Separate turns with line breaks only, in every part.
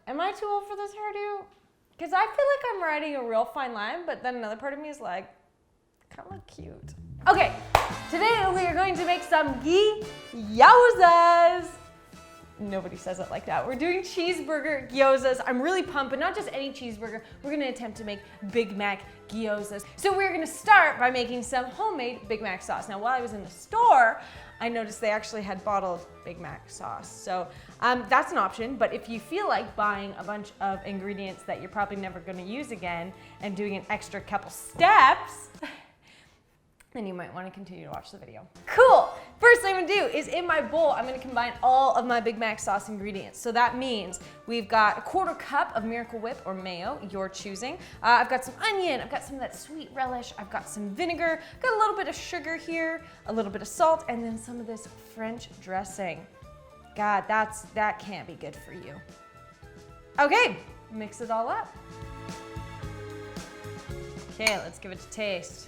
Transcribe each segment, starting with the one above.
am I too old for this hairdo? Because I feel like I'm riding a real fine line, but then another part of me is like, kind of look cute. Okay, today we are going to make some gyozas. Nobody says it like that. We're doing cheeseburger gyozas. I'm really pumped, but not just any cheeseburger. We're gonna attempt to make Big Mac gyozas. So we're gonna start by making some homemade Big Mac sauce. Now, while I was in the store, I noticed they actually had bottled Big Mac sauce. So that's an option, but if you feel like buying a bunch of ingredients that you're probably never gonna use again and doing an extra couple steps, then you might want to continue to watch the video. Cool! First thing I'm gonna do is in my bowl, I'm gonna combine all of my Big Mac sauce ingredients. So that means we've got a 1/4 cup of Miracle Whip or mayo, your choosing. I've got some onion, I've got some of that sweet relish, I've got some vinegar, got a little bit of sugar here, a little bit of salt, and then some of this French dressing. God, that can't be good for you. Okay, mix it all up. Okay, let's give it a taste.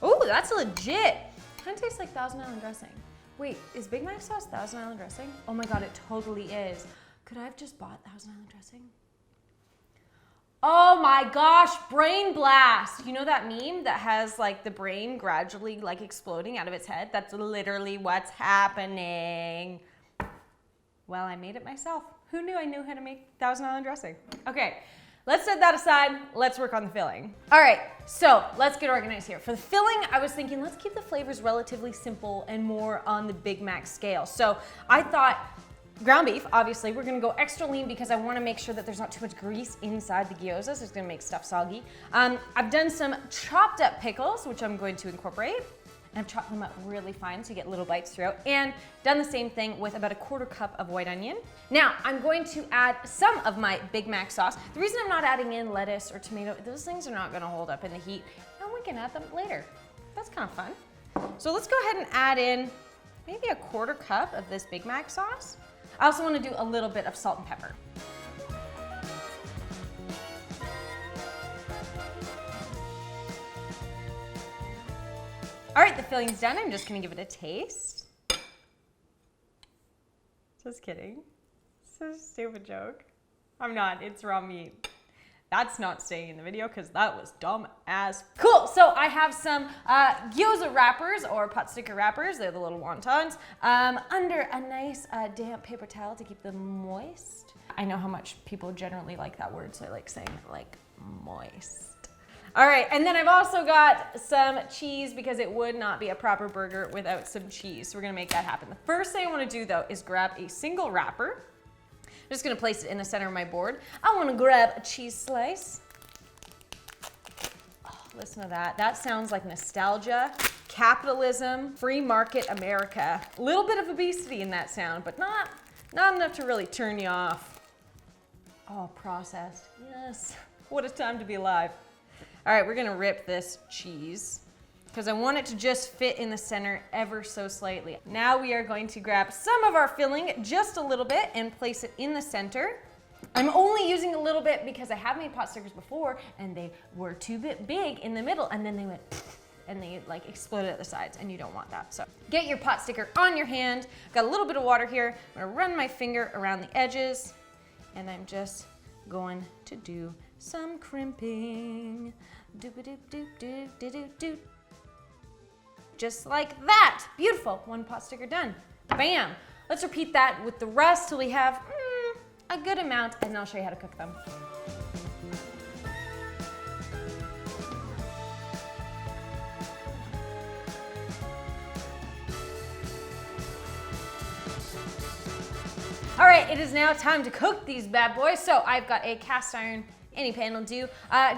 Ooh, that's legit. Kind of tastes like Thousand Island dressing. Wait, is Big Mac sauce Thousand Island dressing? Oh my God, it totally is. Could I have just bought Thousand Island dressing? Oh my gosh, brain blast. You know that meme that has like the brain gradually like exploding out of its head? That's literally what's happening. Well, I made it myself. Who knew I knew how to make Thousand Island dressing? Okay. Let's set that aside, let's work on the filling. All right, so let's get organized here. For the filling, I was thinking let's keep the flavors relatively simple and more on the Big Mac scale. So I thought ground beef, obviously, we're gonna go extra lean because I wanna make sure that there's not too much grease inside the gyozas. It's gonna make stuff soggy. I've done some chopped up pickles, which I'm going to incorporate. And I've chopped them up really fine so you get little bites throughout, and done the same thing with about a 1/4 cup of white onion. Now, I'm going to add some of my Big Mac sauce. The reason I'm not adding in lettuce or tomato, those things are not gonna hold up in the heat, and we can add them later. That's kind of fun. So let's go ahead and add in maybe a 1/4 cup of this Big Mac sauce. I also wanna do a little bit of salt and pepper. All right, the filling's done. I'm just gonna give it a taste. Just kidding. So stupid joke. I'm not, it's raw meat. That's not staying in the video because that was dumb as. Cool, so I have some gyoza wrappers or pot sticker wrappers. They're the little wontons. Under a nice damp paper towel to keep them moist. I know how much people generally like that word, so I like saying it like moist. All right, and then I've also got some cheese because it would not be a proper burger without some cheese. So we're gonna make that happen. The first thing I wanna do though is grab a single wrapper. I'm just gonna place it in the center of my board. I wanna grab a cheese slice. Oh, listen to that. That sounds like nostalgia, capitalism, free market America. A little bit of obesity in that sound, but not enough to really turn you off. Oh, processed, yes. What a time to be alive. All right, we're gonna rip this cheese because I want it to just fit in the center ever so slightly. Now we are going to grab some of our filling, just a little bit, and place it in the center. I'm only using a little bit because I have made pot stickers before and they were too big in the middle and then they went and they like exploded at the sides and you don't want that. So get your pot sticker on your hand. Got a little bit of water here. I'm gonna run my finger around the edges and I'm just going to do some crimping. Doop-a-doop-doop-doop-doop-doop. Just like that. Beautiful. One pot sticker done. Bam. Let's repeat that with the rest till we have a good amount, and I'll show you how to cook them. All right, it is now time to cook these bad boys. So I've got a cast iron, any pan will do,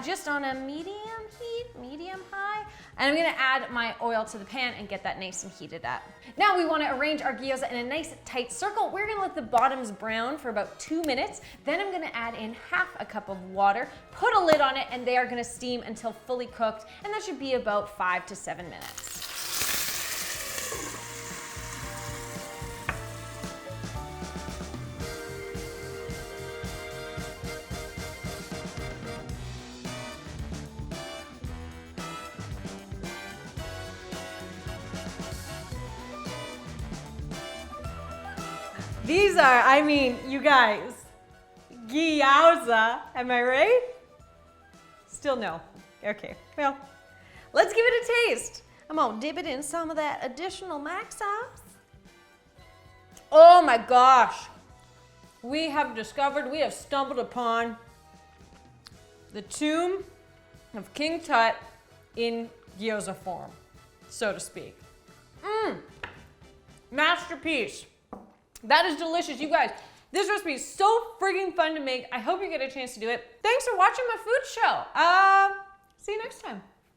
just on a medium heat, medium high. And I'm gonna add my oil to the pan and get that nice and heated up. Now we wanna arrange our gyoza in a nice tight circle. We're gonna let the bottoms brown for about 2 minutes. Then I'm gonna add in half a cup of water, put a lid on it, and they are gonna steam until fully cooked. And that should be about 5 to 7 minutes. These are, I mean, you guys, gyoza, am I right? Still no. Okay, well, let's give it a taste. I'm gonna dip it in some of that additional mac sauce. Oh my gosh. We have stumbled upon the tomb of King Tut in gyoza form, so to speak. Masterpiece. That is delicious, you guys. This recipe is so friggin' fun to make. I hope you get a chance to do it. Thanks for watching my food show. See you next time.